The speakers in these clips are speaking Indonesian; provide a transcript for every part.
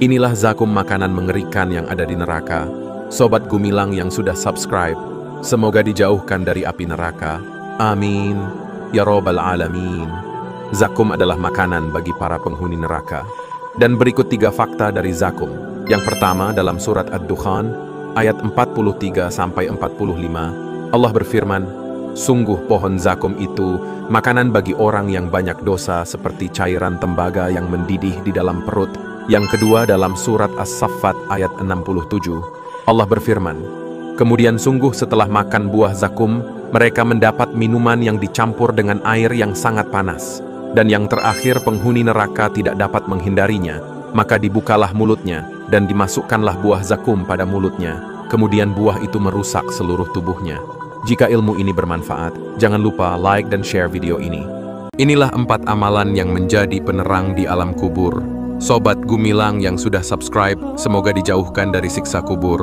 Inilah zakum makanan mengerikan yang ada di neraka. Sobat Gumilang yang sudah subscribe, semoga dijauhkan dari api neraka. Amin. Ya Rabbal Alamin. Zakum adalah makanan bagi para penghuni neraka. Dan berikut 3 fakta dari zakum. Yang pertama dalam surat Ad-Dukhan, ayat 43-45, Allah berfirman, sungguh pohon zakum itu makanan bagi orang yang banyak dosa seperti cairan tembaga yang mendidih di dalam perut. Yang kedua dalam surat As-Saffat ayat 67, Allah berfirman, kemudian sungguh setelah makan buah zakum, mereka mendapat minuman yang dicampur dengan air yang sangat panas. Dan yang terakhir penghuni neraka tidak dapat menghindarinya, maka dibukalah mulutnya dan dimasukkanlah buah zakum pada mulutnya. Kemudian buah itu merusak seluruh tubuhnya. Jika ilmu ini bermanfaat, jangan lupa like dan share video ini. Inilah 4 amalan yang menjadi penerang di alam kubur. Sobat Gumilang yang sudah subscribe, semoga dijauhkan dari siksa kubur.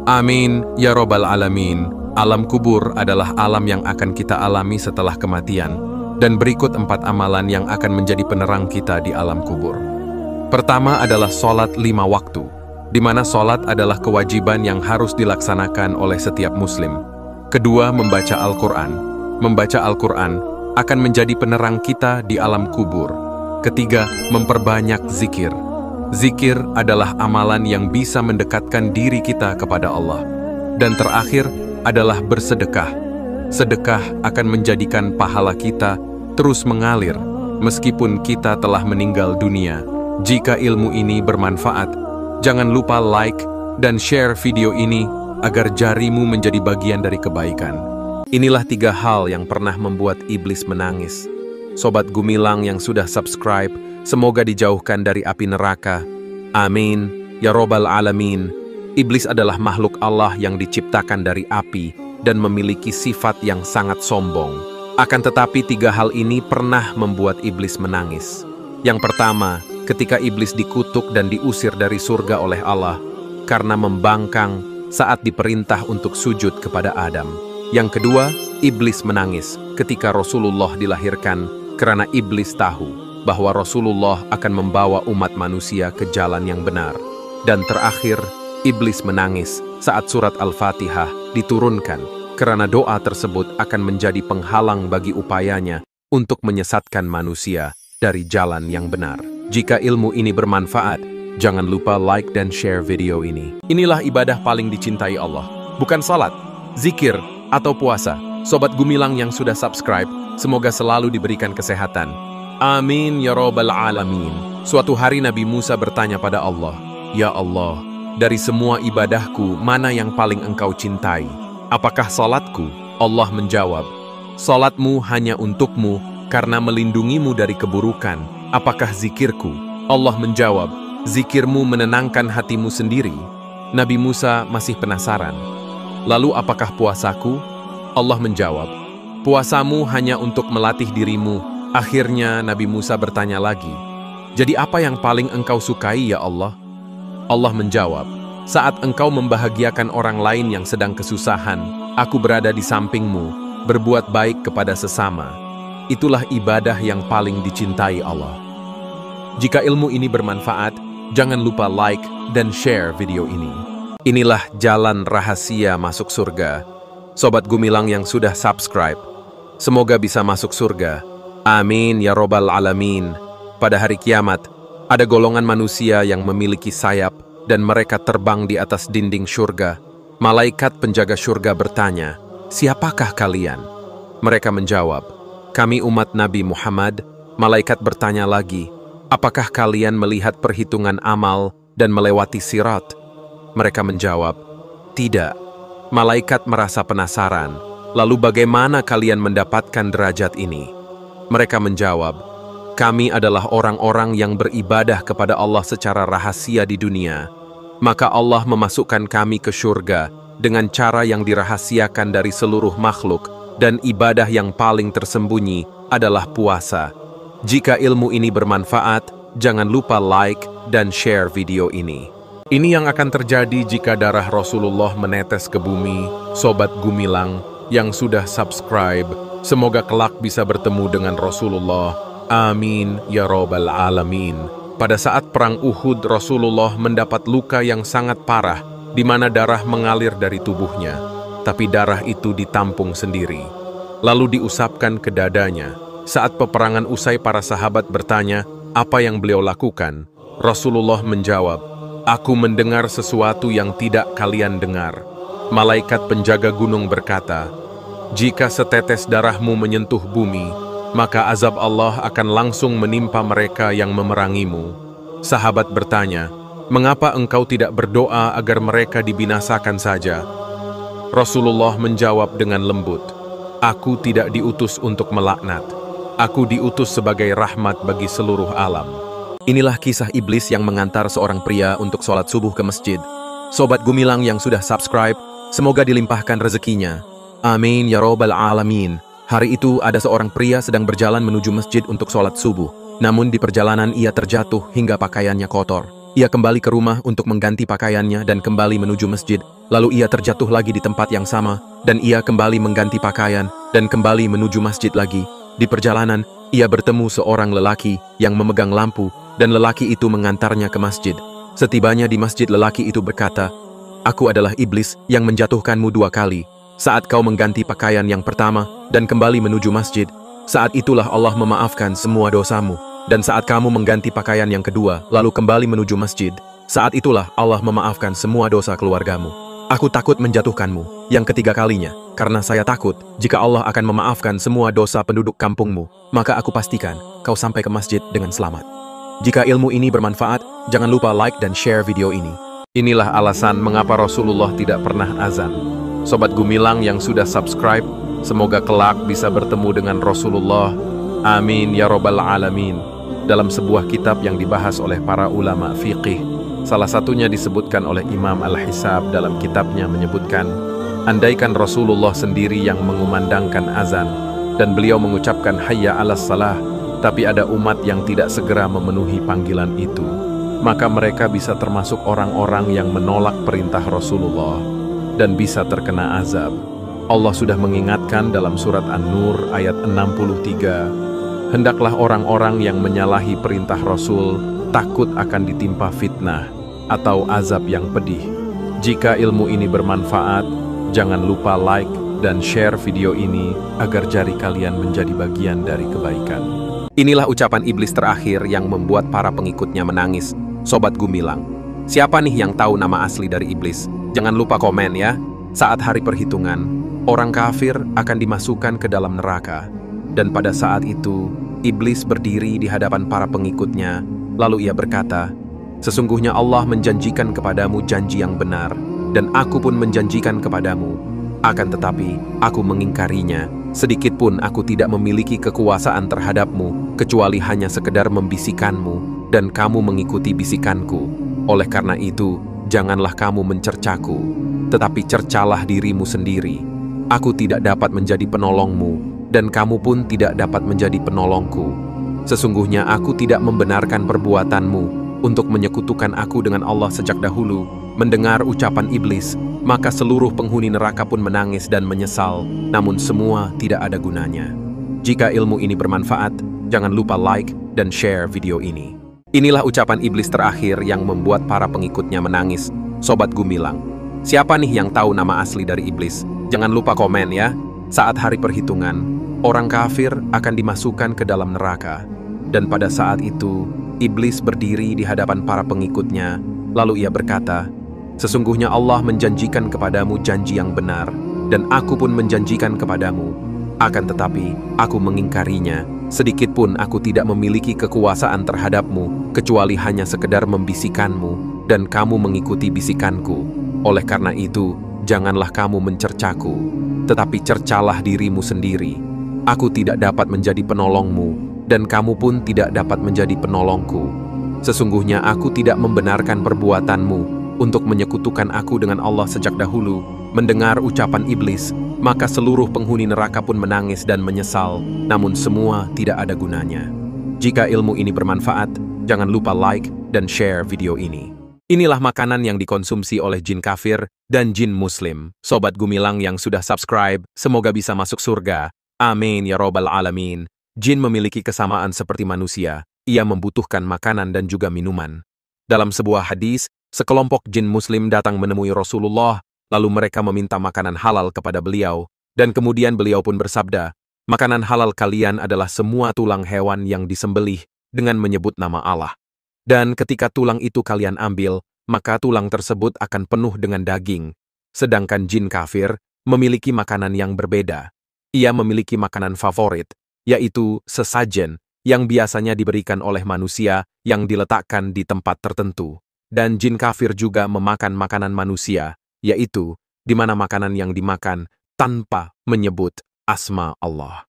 Amin, ya Rabbal Alamin. Alam kubur adalah alam yang akan kita alami setelah kematian. Dan berikut 4 amalan yang akan menjadi penerang kita di alam kubur. Pertama adalah sholat 5 waktu, di mana sholat adalah kewajiban yang harus dilaksanakan oleh setiap muslim. Kedua, membaca Al-Quran. Membaca Al-Quran akan menjadi penerang kita di alam kubur. Ketiga, memperbanyak zikir. Zikir adalah amalan yang bisa mendekatkan diri kita kepada Allah. Dan terakhir adalah bersedekah. Sedekah akan menjadikan pahala kita terus mengalir meskipun kita telah meninggal dunia. Jika ilmu ini bermanfaat, jangan lupa like dan share video ini agar jarimu menjadi bagian dari kebaikan. Inilah 3 hal yang pernah membuat iblis menangis. Sobat Gumilang yang sudah subscribe, semoga dijauhkan dari api neraka. Amin, ya Rabbal Alamin. Iblis adalah makhluk Allah yang diciptakan dari api dan memiliki sifat yang sangat sombong. Akan tetapi 3 hal ini pernah membuat iblis menangis. Yang pertama, ketika iblis dikutuk dan diusir dari surga oleh Allah karena membangkang saat diperintah untuk sujud kepada Adam. Yang kedua, iblis menangis ketika Rasulullah dilahirkan karena iblis tahu bahwa Rasulullah akan membawa umat manusia ke jalan yang benar. Dan terakhir, iblis menangis saat surat Al-Fatihah diturunkan karena doa tersebut akan menjadi penghalang bagi upayanya untuk menyesatkan manusia dari jalan yang benar. Jika ilmu ini bermanfaat, jangan lupa like dan share video ini. Inilah ibadah paling dicintai Allah, bukan salat, zikir, atau puasa. Sobat Gumilang yang sudah subscribe, semoga selalu diberikan kesehatan. Amin ya Rabbal Alamin. Suatu hari Nabi Musa bertanya pada Allah, ya Allah, dari semua ibadahku, mana yang paling engkau cintai? Apakah salatku? Allah menjawab, salatmu hanya untukmu karena melindungimu dari keburukan. Apakah zikirku? Allah menjawab, zikirmu menenangkan hatimu sendiri. Nabi Musa masih penasaran. Lalu apakah puasaku? Allah menjawab, puasamu hanya untuk melatih dirimu. Akhirnya Nabi Musa bertanya lagi, jadi apa yang paling engkau sukai ya Allah? Allah menjawab, saat engkau membahagiakan orang lain yang sedang kesusahan, aku berada di sampingmu, berbuat baik kepada sesama. Itulah ibadah yang paling dicintai Allah. Jika ilmu ini bermanfaat, jangan lupa like dan share video ini. Inilah jalan rahasia masuk surga. Sobat Gumilang yang sudah subscribe, semoga bisa masuk surga. Amin ya Rabbal Alamin. Pada hari kiamat, ada golongan manusia yang memiliki sayap dan mereka terbang di atas dinding surga. Malaikat penjaga surga bertanya, siapakah kalian? Mereka menjawab, kami umat Nabi Muhammad. Malaikat bertanya lagi, apakah kalian melihat perhitungan amal dan melewati sirat? Mereka menjawab, tidak. Malaikat merasa penasaran, lalu bagaimana kalian mendapatkan derajat ini? Mereka menjawab, kami adalah orang-orang yang beribadah kepada Allah secara rahasia di dunia. Maka Allah memasukkan kami ke surga dengan cara yang dirahasiakan dari seluruh makhluk, dan ibadah yang paling tersembunyi adalah puasa. Jika ilmu ini bermanfaat, jangan lupa like dan share video ini. Ini yang akan terjadi jika darah Rasulullah menetes ke bumi. Sobat Gumilang yang sudah subscribe, semoga kelak bisa bertemu dengan Rasulullah. Amin ya Rabbal Alamin. Pada saat perang Uhud, Rasulullah mendapat luka yang sangat parah, di mana darah mengalir dari tubuhnya, tapi darah itu ditampung sendiri, lalu diusapkan ke dadanya. Saat peperangan usai, para sahabat bertanya, apa yang beliau lakukan? Rasulullah menjawab, aku mendengar sesuatu yang tidak kalian dengar. Malaikat penjaga gunung berkata, jika setetes darahmu menyentuh bumi, maka azab Allah akan langsung menimpa mereka yang memerangimu. Sahabat bertanya, mengapa engkau tidak berdoa agar mereka dibinasakan saja? Rasulullah menjawab dengan lembut, aku tidak diutus untuk melaknat. Aku diutus sebagai rahmat bagi seluruh alam. Inilah kisah iblis yang mengantar seorang pria untuk sholat subuh ke masjid. Sobat Gumilang yang sudah subscribe, semoga dilimpahkan rezekinya. Amin ya robbal alamin. Hari itu ada seorang pria sedang berjalan menuju masjid untuk sholat subuh. Namun di perjalanan ia terjatuh hingga pakaiannya kotor. Ia kembali ke rumah untuk mengganti pakaiannya dan kembali menuju masjid. Lalu ia terjatuh lagi di tempat yang sama, dan ia kembali mengganti pakaian dan kembali menuju masjid lagi. Di perjalanan, ia bertemu seorang lelaki yang memegang lampu, dan lelaki itu mengantarnya ke masjid. Setibanya di masjid, lelaki itu berkata, aku adalah iblis yang menjatuhkanmu 2 kali. Saat kau mengganti pakaian yang pertama dan kembali menuju masjid, saat itulah Allah memaafkan semua dosamu. Dan saat kamu mengganti pakaian yang kedua, lalu kembali menuju masjid, saat itulah Allah memaafkan semua dosa keluargamu. Aku takut menjatuhkanmu yang ketiga kalinya, karena saya takut jika Allah akan memaafkan semua dosa penduduk kampungmu, maka aku pastikan kau sampai ke masjid dengan selamat. Jika ilmu ini bermanfaat, jangan lupa like dan share video ini. Inilah alasan mengapa Rasulullah tidak pernah azan. Sobat Gumilang yang sudah subscribe, semoga kelak bisa bertemu dengan Rasulullah. Amin ya robbal alamin. Dalam sebuah kitab yang dibahas oleh para ulama fiqih, salah satunya disebutkan oleh Imam Al-Hisab dalam kitabnya menyebutkan, andaikan Rasulullah sendiri yang mengumandangkan azan, dan beliau mengucapkan hayya 'alas salah, tapi ada umat yang tidak segera memenuhi panggilan itu, maka mereka bisa termasuk orang-orang yang menolak perintah Rasulullah dan bisa terkena azab. Allah sudah mengingatkan dalam surat An-Nur ayat 63, hendaklah orang-orang yang menyalahi perintah Rasul takut akan ditimpa fitnah atau azab yang pedih. Jika ilmu ini bermanfaat, jangan lupa like dan share video ini agar jari kalian menjadi bagian dari kebaikan. Inilah ucapan iblis terakhir yang membuat para pengikutnya menangis. Sobat Gumilang, siapa nih yang tahu nama asli dari iblis? Jangan lupa komen ya. Saat hari perhitungan, orang kafir akan dimasukkan ke dalam neraka. Dan pada saat itu, iblis berdiri di hadapan para pengikutnya. Lalu ia berkata, sesungguhnya Allah menjanjikan kepadamu janji yang benar, dan aku pun menjanjikan kepadamu. Akan tetapi, aku mengingkarinya. Sedikitpun aku tidak memiliki kekuasaan terhadapmu, kecuali hanya sekedar membisikkanmu, dan kamu mengikuti bisikanku. Oleh karena itu, janganlah kamu mencercaku, tetapi cercalah dirimu sendiri. Aku tidak dapat menjadi penolongmu, dan kamu pun tidak dapat menjadi penolongku. Sesungguhnya aku tidak membenarkan perbuatanmu untuk menyekutukan aku dengan Allah sejak dahulu. Mendengar ucapan iblis, maka seluruh penghuni neraka pun menangis dan menyesal, namun semua tidak ada gunanya. Jika ilmu ini bermanfaat, jangan lupa like dan share video ini. Inilah ucapan iblis terakhir yang membuat para pengikutnya menangis. Sobat Gumilang, siapa nih yang tahu nama asli dari iblis? Jangan lupa komen ya. Saat hari perhitungan, orang kafir akan dimasukkan ke dalam neraka. Dan pada saat itu, iblis berdiri di hadapan para pengikutnya. Lalu ia berkata, sesungguhnya Allah menjanjikan kepadamu janji yang benar, dan aku pun menjanjikan kepadamu. Akan tetapi, aku mengingkarinya. Sedikitpun aku tidak memiliki kekuasaan terhadapmu, kecuali hanya sekedar membisikkanmu, dan kamu mengikuti bisikanku. Oleh karena itu, janganlah kamu mencercaku, tetapi cercalah dirimu sendiri. Aku tidak dapat menjadi penolongmu, dan kamu pun tidak dapat menjadi penolongku. Sesungguhnya aku tidak membenarkan perbuatanmu untuk menyekutukan aku dengan Allah sejak dahulu. Mendengar ucapan iblis, maka seluruh penghuni neraka pun menangis dan menyesal, namun semua tidak ada gunanya. Jika ilmu ini bermanfaat, jangan lupa like dan share video ini. Inilah makanan yang dikonsumsi oleh jin kafir dan jin muslim. Sobat Gumilang yang sudah subscribe, semoga bisa masuk surga. Amin ya robbal alamin. Jin memiliki kesamaan seperti manusia, ia membutuhkan makanan dan juga minuman. Dalam sebuah hadis, sekelompok jin muslim datang menemui Rasulullah, lalu mereka meminta makanan halal kepada beliau, dan kemudian beliau pun bersabda, "Makanan halal kalian adalah semua tulang hewan yang disembelih dengan menyebut nama Allah. Dan ketika tulang itu kalian ambil, maka tulang tersebut akan penuh dengan daging. Sedangkan jin kafir memiliki makanan yang berbeda. Ia memiliki makanan favorit, yaitu sesajen yang biasanya diberikan oleh manusia yang diletakkan di tempat tertentu. Dan jin kafir juga memakan makanan manusia, yaitu di mana makanan yang dimakan tanpa menyebut asma Allah."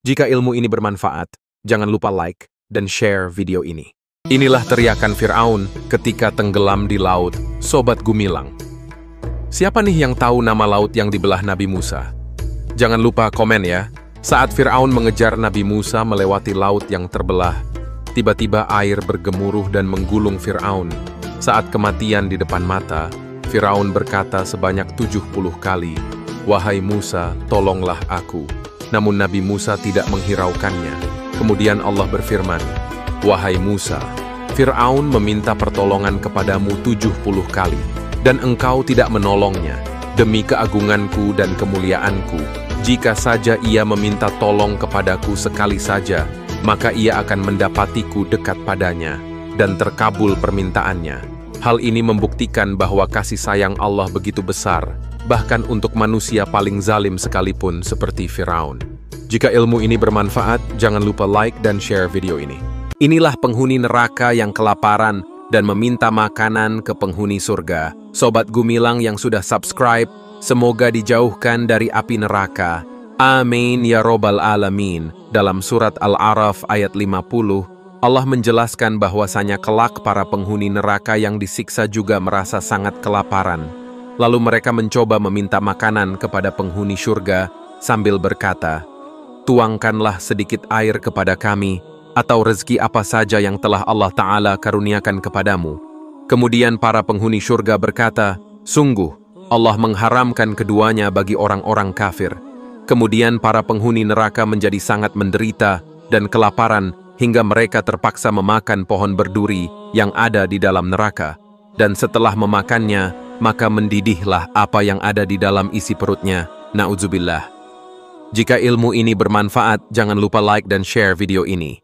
Jika ilmu ini bermanfaat, jangan lupa like dan share video ini. Inilah teriakan Fir'aun ketika tenggelam di laut, Sobat Gumilang. Siapa nih yang tahu nama laut yang dibelah Nabi Musa? Jangan lupa komen ya. Saat Fir'aun mengejar Nabi Musa melewati laut yang terbelah, tiba-tiba air bergemuruh dan menggulung Fir'aun. Saat kematian di depan mata, Fir'aun berkata sebanyak 70 kali, "Wahai Musa, tolonglah aku." Namun Nabi Musa tidak menghiraukannya. Kemudian Allah berfirman, "Wahai Musa, Fir'aun meminta pertolongan kepadamu 70 kali, dan engkau tidak menolongnya. Demi keagunganku dan kemuliaanku, jika saja ia meminta tolong kepadaku sekali saja, maka ia akan mendapatiku dekat padanya, dan terkabul permintaannya." Hal ini membuktikan bahwa kasih sayang Allah begitu besar, bahkan untuk manusia paling zalim sekalipun seperti Fir'aun. Jika ilmu ini bermanfaat, jangan lupa like dan share video ini. Inilah penghuni neraka yang kelaparan dan meminta makanan ke penghuni surga. Sobat Gumilang yang sudah subscribe, semoga dijauhkan dari api neraka. Amin ya robbal alamin. Dalam surat Al-A'raf ayat 50, Allah menjelaskan bahwasanya kelak para penghuni neraka yang disiksa juga merasa sangat kelaparan. Lalu mereka mencoba meminta makanan kepada penghuni surga sambil berkata, "Tuangkanlah sedikit air kepada kami, atau rezeki apa saja yang telah Allah Ta'ala karuniakan kepadamu." Kemudian para penghuni surga berkata, "Sungguh, Allah mengharamkan keduanya bagi orang-orang kafir." Kemudian para penghuni neraka menjadi sangat menderita dan kelaparan hingga mereka terpaksa memakan pohon berduri yang ada di dalam neraka. Dan setelah memakannya, maka mendidihlah apa yang ada di dalam isi perutnya. Na'udzubillah. Jika ilmu ini bermanfaat, jangan lupa like dan share video ini.